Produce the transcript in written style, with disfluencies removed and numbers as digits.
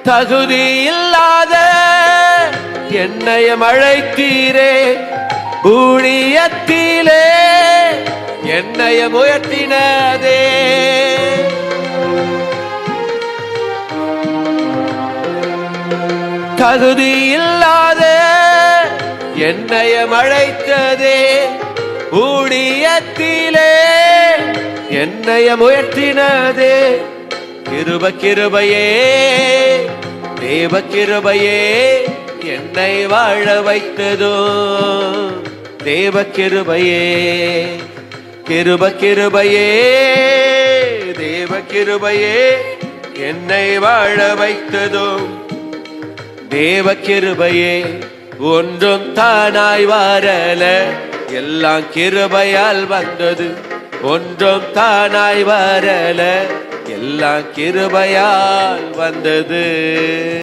தகுதி இல்லாத என்னையும் அழைத்தீரே, ஊழியத்திலே என்னையும் உயர்த்தினதே. தகுதி இல்லாத என்னையும் அழைத்ததே, ஊழியத்திலே என்னையும் உயர்த்தினதே. கிருப கிருபையே தேவ கிருபையே என்னை வாழ வைத்ததோ, தேவ கிருபையே. கிருப கிருபையே தேவ கிருபையே என்னை வாழ வைத்ததோ, தேவ கிருபையே. ஒன்றும் தானாய் வரல, எல்லாம் கிருபையால் வந்தது. ஒன்றும் தானாய் வரல, எல்லாம் கிருபையால் வந்தது.